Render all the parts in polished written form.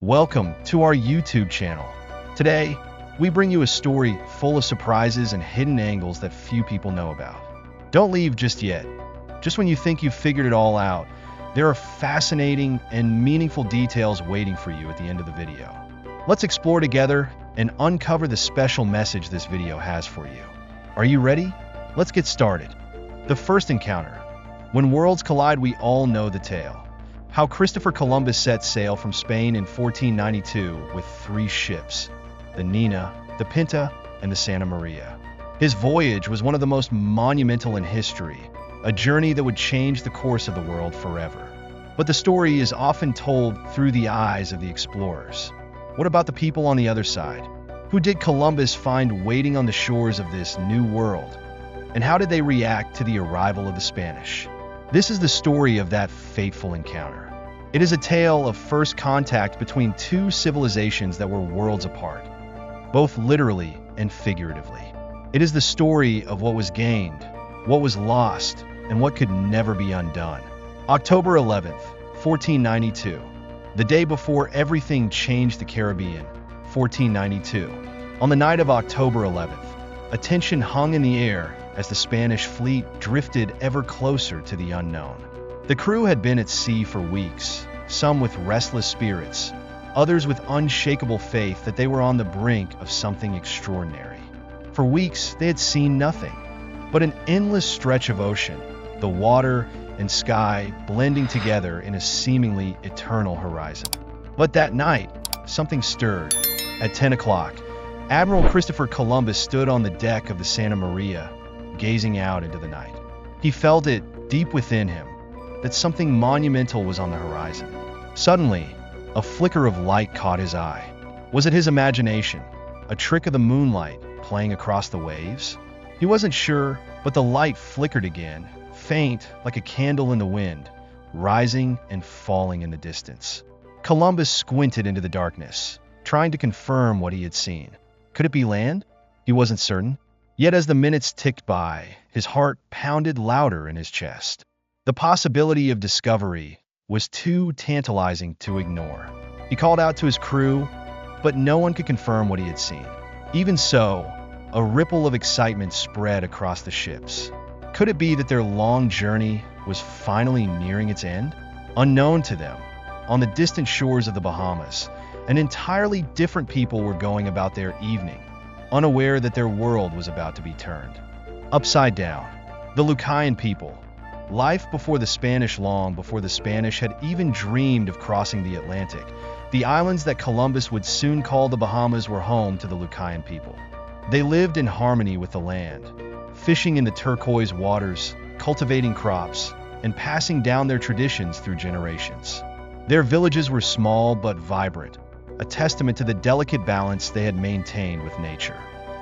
Welcome to our YouTube channel. Today, we bring you a story full of surprises and hidden angles that few people know about. Don't leave just yet. Just when you think you've figured it all out, there are fascinating and meaningful details waiting for you at the end of the video. Let's explore together and uncover the special message this video has for you. Are you ready? Let's get started. The first encounter. When worlds collide, we all know the tale. How Christopher Columbus set sail from Spain in 1492 with 3 ships, the Nina, the Pinta, and the Santa Maria. His voyage was one of the most monumental in history, a journey that would change the course of the world forever. But the story is often told through the eyes of the explorers. What about the people on the other side? Who did Columbus find waiting on the shores of this new world? And how did they react to the arrival of the Spanish? This is the story of that fateful encounter. It is a tale of first contact between 2 civilizations that were worlds apart, both literally and figuratively. It is the story of what was gained, what was lost, and what could never be undone. October 11th, 1492, the day before everything changed the Caribbean, 1492. On the night of October 11th, a tension hung in the air as the Spanish fleet drifted ever closer to the unknown. The crew had been at sea for weeks, some with restless spirits, others with unshakable faith that they were on the brink of something extraordinary. For weeks, they had seen nothing but an endless stretch of ocean, the water and sky blending together in a seemingly eternal horizon. But that night, something stirred. At 10 o'clock, Admiral Christopher Columbus stood on the deck of the Santa Maria, gazing out into the night. He felt it deep within him that something monumental was on the horizon. Suddenly, a flicker of light caught his eye. Was it his imagination, a trick of the moonlight playing across the waves? He wasn't sure, but the light flickered again, faint like a candle in the wind, rising and falling in the distance. Columbus squinted into the darkness, trying to confirm what he had seen. Could it be land? He wasn't certain. Yet as the minutes ticked by, his heart pounded louder in his chest. The possibility of discovery was too tantalizing to ignore. He called out to his crew, but no one could confirm what he had seen. Even so, a ripple of excitement spread across the ships. Could it be that their long journey was finally nearing its end? Unknown to them, on the distant shores of the Bahamas, an entirely different people were going about their evening, unaware that their world was about to be turned upside down. The Lucayan people, life before the Spanish, long before the Spanish had even dreamed of crossing the Atlantic. The islands that Columbus would soon call the Bahamas were home to the Lucayan people. They lived in harmony with the land, fishing in the turquoise waters, cultivating crops, and passing down their traditions through generations. Their villages were small but vibrant, a testament to the delicate balance they had maintained with nature.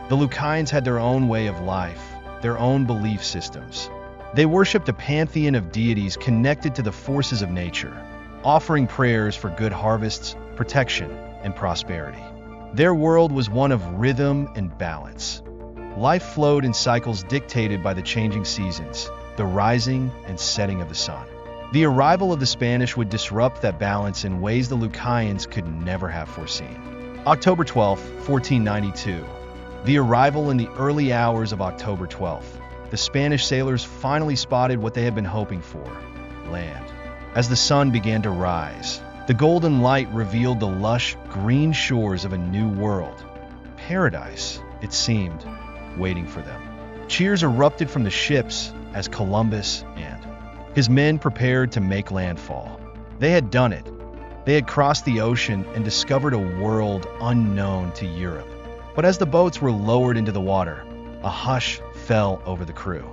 The Lucayans had their own way of life, their own belief systems. They worshipped a pantheon of deities connected to the forces of nature, offering prayers for good harvests, protection, and prosperity. Their world was one of rhythm and balance. Life flowed in cycles dictated by the changing seasons, the rising and setting of the sun. The arrival of the Spanish would disrupt that balance in ways the Lucayans could never have foreseen. October 12, 1492. The arrival. In the early hours of October 12th, the Spanish sailors finally spotted what they had been hoping for: land. As the sun began to rise, the golden light revealed the lush green shores of a new world. Paradise, it seemed, waiting for them. Cheers erupted from the ships as Columbus and his men prepared to make landfall. They had done it. They had crossed the ocean and discovered a world unknown to Europe. But as the boats were lowered into the water, a hush fell over the crew.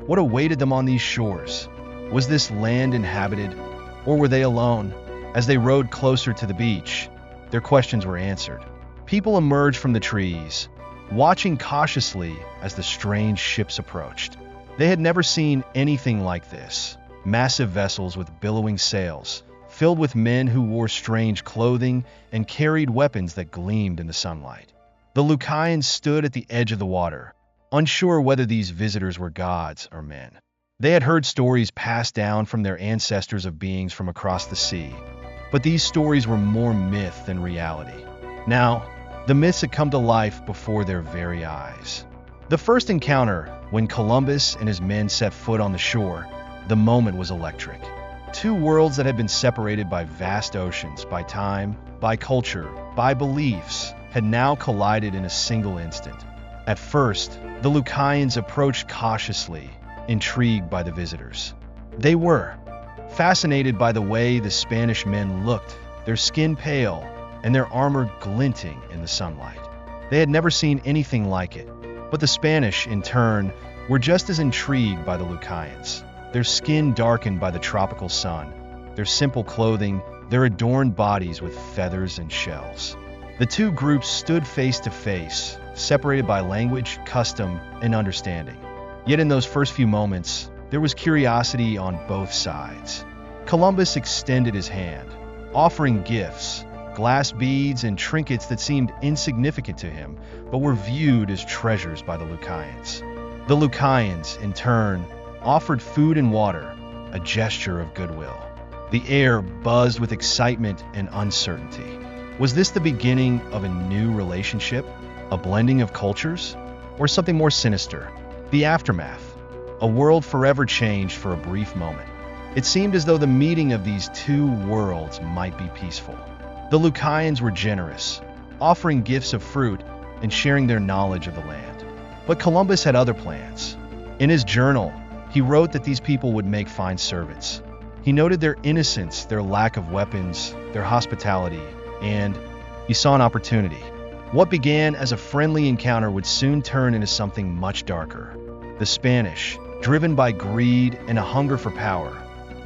What awaited them on these shores? Was this land inhabited, or were they alone? As they rowed closer to the beach, their questions were answered. People emerged from the trees, watching cautiously as the strange ships approached. They had never seen anything like this. Massive vessels with billowing sails, filled with men who wore strange clothing and carried weapons that gleamed in the sunlight. The Lucayans stood at the edge of the water, unsure whether these visitors were gods or men. They had heard stories passed down from their ancestors of beings from across the sea, But these stories were more myth than reality. Now, the myths had come to life before their very eyes. The first encounter, when Columbus and his men set foot on the shore, the moment was electric. Two worlds that had been separated by vast oceans, by time, by culture, by beliefs, had now collided in a single instant. At first, the Lucayans approached cautiously, intrigued by the visitors. They were fascinated by the way the Spanish men looked, their skin pale, and their armor glinting in the sunlight. They had never seen anything like it. But the Spanish, in turn, were just as intrigued by the Lucayans. Their skin darkened by the tropical sun, their simple clothing, their adorned bodies with feathers and shells. The two groups stood face to face, separated by language, custom, and understanding. Yet in those first few moments, there was curiosity on both sides. Columbus extended his hand, offering gifts, glass beads and trinkets that seemed insignificant to him, but were viewed as treasures by the Lucayans. The Lucayans, in turn, offered food and water, a gesture of goodwill. The air buzzed with excitement and uncertainty. Was this the beginning of a new relationship, a blending of cultures, or something more sinister? The aftermath, a world forever changed for a brief moment. It seemed as though the meeting of these two worlds might be peaceful. The Lucayans were generous, offering gifts of fruit and sharing their knowledge of the land. But Columbus had other plans. In his journal, he wrote that these people would make fine servants. He noted their innocence, their lack of weapons, their hospitality, and he saw an opportunity. What began as a friendly encounter would soon turn into something much darker. The Spanish, driven by greed and a hunger for power,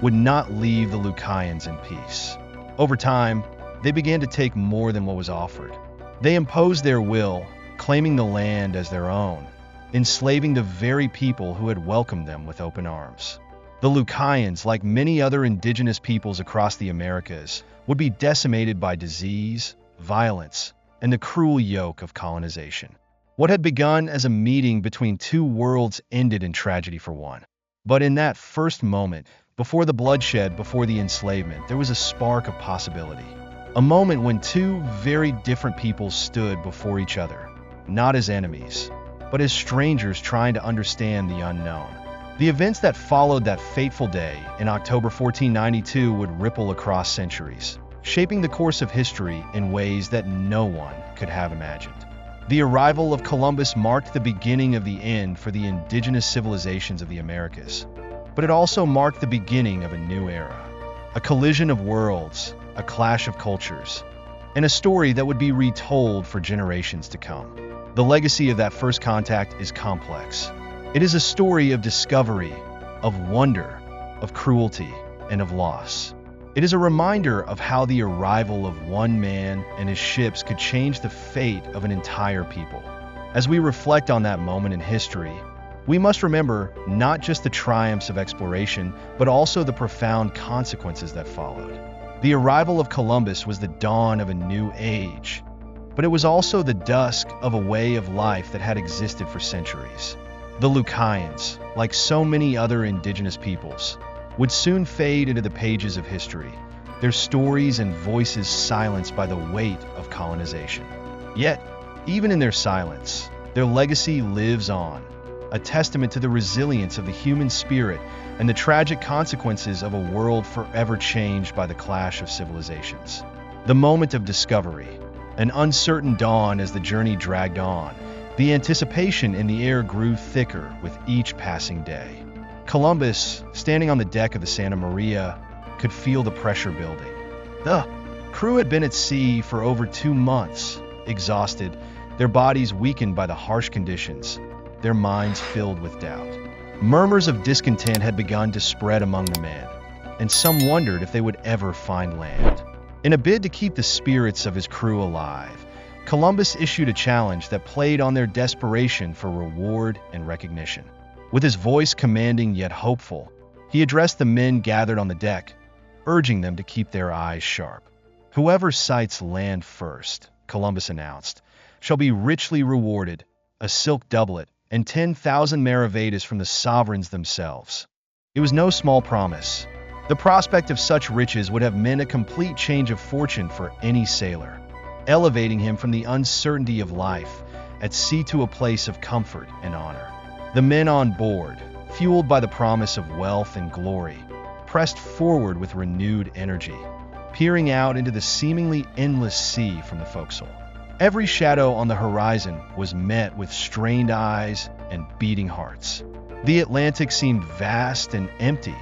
would not leave the Lucayans in peace. Over time, they began to take more than what was offered. They imposed their will, claiming the land as their own, enslaving the very people who had welcomed them with open arms. The Lucayans, like many other indigenous peoples across the Americas, would be decimated by disease, violence, and the cruel yoke of colonization. What had begun as a meeting between two worlds ended in tragedy for one. But in that first moment, before the bloodshed, before the enslavement, there was a spark of possibility. A moment when two very different peoples stood before each other, not as enemies, but as strangers trying to understand the unknown. The events that followed that fateful day in October 1492 would ripple across centuries, shaping the course of history in ways that no one could have imagined. The arrival of Columbus marked the beginning of the end for the indigenous civilizations of the Americas, but it also marked the beginning of a new era, a collision of worlds, a clash of cultures, and a story that would be retold for generations to come. The legacy of that first contact is complex. It is a story of discovery, of wonder, of cruelty, and of loss. It is a reminder of how the arrival of one man and his ships could change the fate of an entire people. As we reflect on that moment in history, we must remember not just the triumphs of exploration, but also the profound consequences that followed. The arrival of Columbus was the dawn of a new age, but it was also the dusk of a way of life that had existed for centuries. The Lucayans, like so many other indigenous peoples, would soon fade into the pages of history, their stories and voices silenced by the weight of colonization. Yet, even in their silence, their legacy lives on, a testament to the resilience of the human spirit and the tragic consequences of a world forever changed by the clash of civilizations. The moment of discovery, an uncertain dawn as the journey dragged on, the anticipation in the air grew thicker with each passing day. Columbus, standing on the deck of the Santa Maria, could feel the pressure building. The crew had been at sea for over 2 months, exhausted, their bodies weakened by the harsh conditions, their minds filled with doubt. Murmurs of discontent had begun to spread among the men, and some wondered if they would ever find land. In a bid to keep the spirits of his crew alive, Columbus issued a challenge that played on their desperation for reward and recognition. With his voice commanding yet hopeful, he addressed the men gathered on the deck, urging them to keep their eyes sharp. "Whoever sights land first," Columbus announced, "shall be richly rewarded, a silk doublet, and 10,000 maravedis from the sovereigns themselves." It was no small promise, The prospect of such riches would have meant a complete change of fortune for any sailor, elevating him from the uncertainty of life at sea to a place of comfort and honor. The men on board, fueled by the promise of wealth and glory, pressed forward with renewed energy, peering out into the seemingly endless sea from the forecastle. Every shadow on the horizon was met with strained eyes and beating hearts. The Atlantic seemed vast and empty,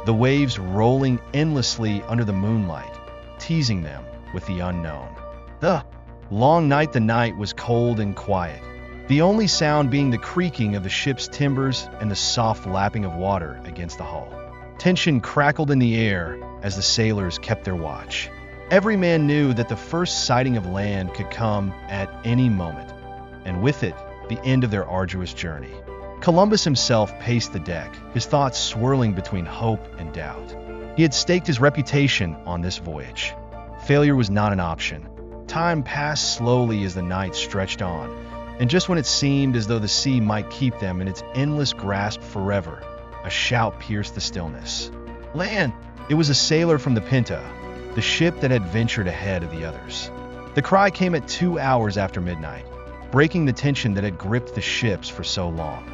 the waves rolling endlessly under the moonlight, teasing them with the unknown. The night was cold and quiet, the only sound being the creaking of the ship's timbers and the soft lapping of water against the hull. Tension crackled in the air as the sailors kept their watch. Every man knew that the first sighting of land could come at any moment, and with it, the end of their arduous journey. Columbus himself paced the deck, his thoughts swirling between hope and doubt. He had staked his reputation on this voyage. Failure was not an option. Time passed slowly as the night stretched on, and just when it seemed as though the sea might keep them in its endless grasp forever, a shout pierced the stillness. "Land!" It was a sailor from the Pinta, the ship that had ventured ahead of the others. The cry came at 2 hours after midnight, breaking the tension that had gripped the ships for so long.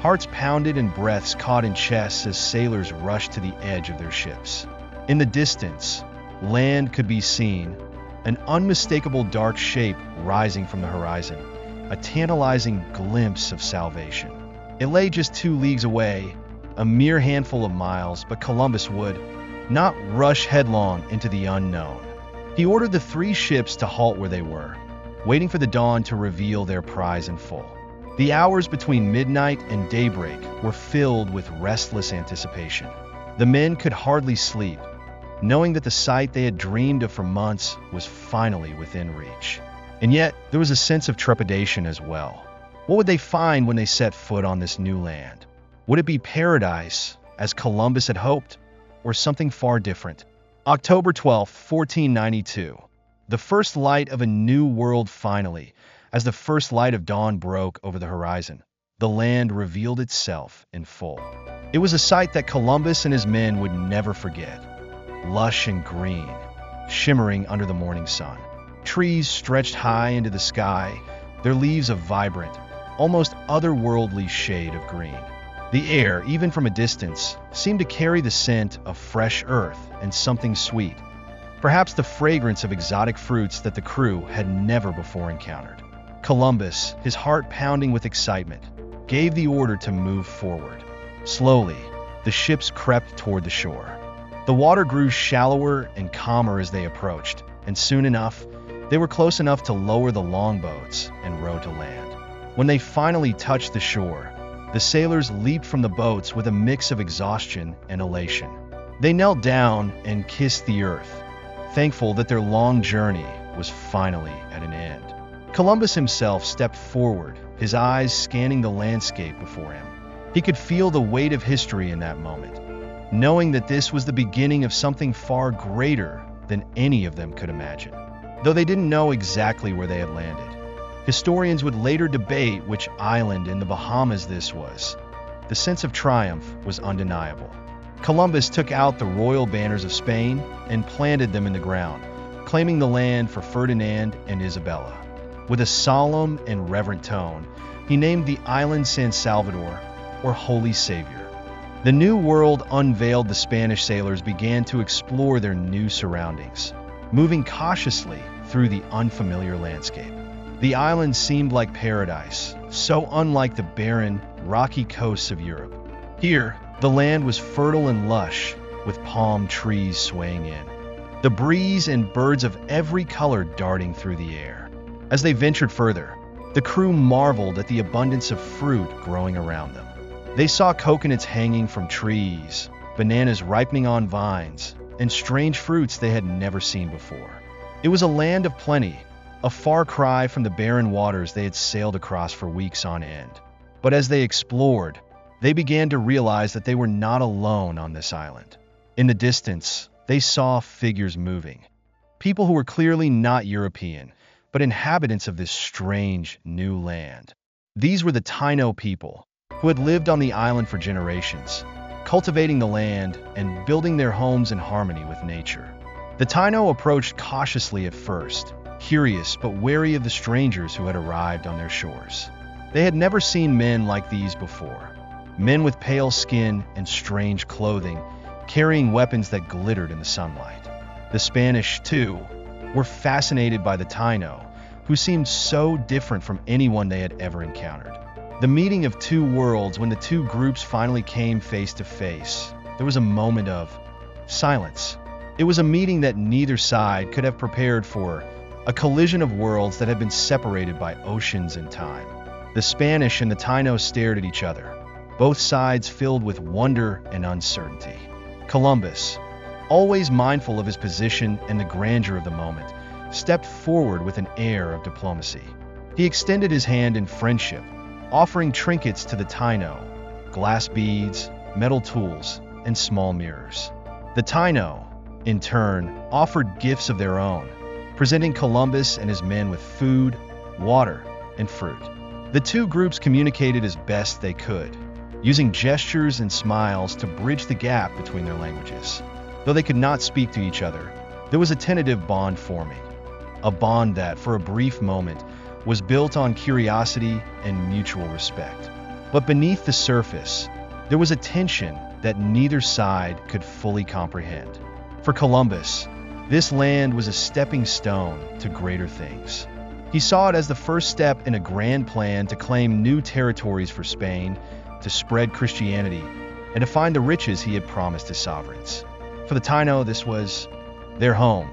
Hearts pounded and breaths caught in chests as sailors rushed to the edge of their ships. In the distance, land could be seen, an unmistakable dark shape rising from the horizon, a tantalizing glimpse of salvation. It lay just 2 leagues away, a mere handful of miles, but Columbus would not rush headlong into the unknown. He ordered the 3 ships to halt where they were, waiting for the dawn to reveal their prize in full. The hours between midnight and daybreak were filled with restless anticipation. The men could hardly sleep, knowing that the sight they had dreamed of for months was finally within reach. And yet, there was a sense of trepidation as well. What would they find when they set foot on this new land? Would it be paradise, as Columbus had hoped, or something far different? October 12, 1492. The first light of a new world finally. As the first light of dawn broke over the horizon, the land revealed itself in full. It was a sight that Columbus and his men would never forget. Lush and green, shimmering under the morning sun. Trees stretched high into the sky, their leaves a vibrant, almost otherworldly shade of green. The air, even from a distance, seemed to carry the scent of fresh earth and something sweet, perhaps the fragrance of exotic fruits that the crew had never before encountered. Columbus, his heart pounding with excitement, gave the order to move forward. Slowly, the ships crept toward the shore. The water grew shallower and calmer as they approached, and soon enough, they were close enough to lower the longboats and row to land. When they finally touched the shore, the sailors leaped from the boats with a mix of exhaustion and elation. They knelt down and kissed the earth, thankful that their long journey was finally at an end. Columbus himself stepped forward, his eyes scanning the landscape before him. He could feel the weight of history in that moment, knowing that this was the beginning of something far greater than any of them could imagine. Though they didn't know exactly where they had landed, historians would later debate which island in the Bahamas this was. The sense of triumph was undeniable. Columbus took out the royal banners of Spain and planted them in the ground, claiming the land for Ferdinand and Isabella. With a solemn and reverent tone, he named the island San Salvador, or Holy Savior. The New World unveiled. The Spanish sailors began to explore their new surroundings, moving cautiously through the unfamiliar landscape. The island seemed like paradise, so unlike the barren, rocky coasts of Europe. Here, the land was fertile and lush, with palm trees swaying in, the breeze and birds of every color darting through the air. As they ventured further, the crew marveled at the abundance of fruit growing around them. They saw coconuts hanging from trees, bananas ripening on vines, and strange fruits they had never seen before. It was a land of plenty, a far cry from the barren waters they had sailed across for weeks on end. But as they explored, they began to realize that they were not alone on this island. In the distance, they saw figures moving. People who were clearly not European, but inhabitants of this strange new land. These were the Taino people, who had lived on the island for generations. cultivating the land and building their homes in harmony with nature. The Taino approached cautiously at first, curious but wary of the strangers who had arrived on their shores. They had never seen men like these before, men with pale skin and strange clothing, carrying weapons that glittered in the sunlight. The Spanish, too, were fascinated by the Taino, who seemed so different from anyone they had ever encountered. The meeting of two worlds, when the two groups finally came face to face, there was a moment of silence. It was a meeting that neither side could have prepared for, a collision of worlds that had been separated by oceans and time. The Spanish and the Taino stared at each other, both sides filled with wonder and uncertainty. Columbus, always mindful of his position and the grandeur of the moment, stepped forward with an air of diplomacy. He extended his hand in friendship, offering trinkets to the Taino, glass beads, metal tools, and small mirrors. The Taino, in turn, offered gifts of their own, presenting Columbus and his men with food, water, and fruit. The two groups communicated as best they could, using gestures and smiles to bridge the gap between their languages. Though they could not speak to each other, there was a tentative bond forming, a bond that, for a brief moment, was built on curiosity and mutual respect. But beneath the surface, there was a tension that neither side could fully comprehend. For Columbus, this land was a stepping stone to greater things. He saw it as the first step in a grand plan to claim new territories for Spain, to spread Christianity, and to find the riches he had promised his sovereigns. For the Taino, this was their home,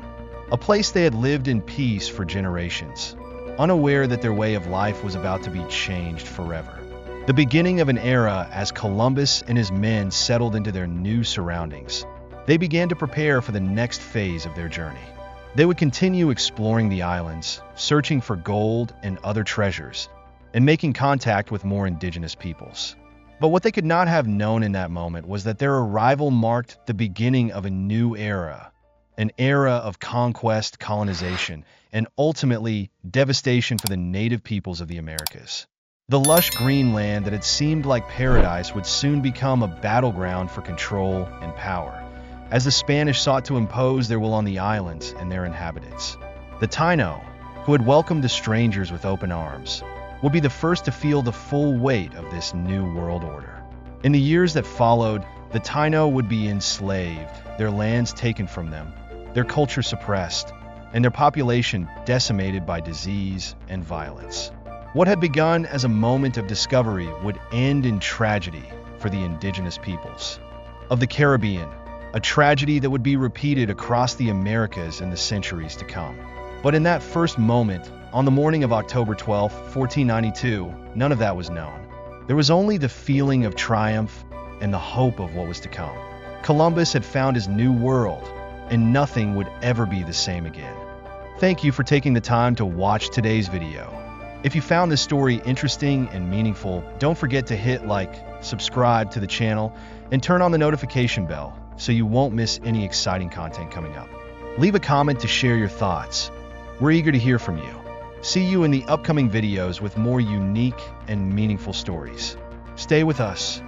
a place they had lived in peace for generations, unaware that their way of life was about to be changed forever. The beginning of an era as Columbus and his men settled into their new surroundings. They began to prepare for the next phase of their journey. They would continue exploring the islands, searching for gold and other treasures, and making contact with more indigenous peoples. But what they could not have known in that moment was that their arrival marked the beginning of a new era, an era of conquest, colonization, and ultimately devastation for the native peoples of the Americas. The lush green land that had seemed like paradise would soon become a battleground for control and power, as the Spanish sought to impose their will on the islands and their inhabitants. The Taino, who had welcomed the strangers with open arms, would be the first to feel the full weight of this new world order. In the years that followed, the Taino would be enslaved, their lands taken from them, their culture suppressed, and their population decimated by disease and violence. What had begun as a moment of discovery would end in tragedy for the indigenous peoples of the Caribbean, a tragedy that would be repeated across the Americas in the centuries to come. But in that first moment, on the morning of October 12, 1492, none of that was known. There was only the feeling of triumph and the hope of what was to come. Columbus had found his new world, and nothing would ever be the same again. Thank you for taking the time to watch today's video. If you found this story interesting and meaningful, don't forget to hit like, subscribe to the channel, and turn on the notification bell so you won't miss any exciting content coming up. Leave a comment to share your thoughts. We're eager to hear from you. See you in the upcoming videos with more unique and meaningful stories. Stay with us,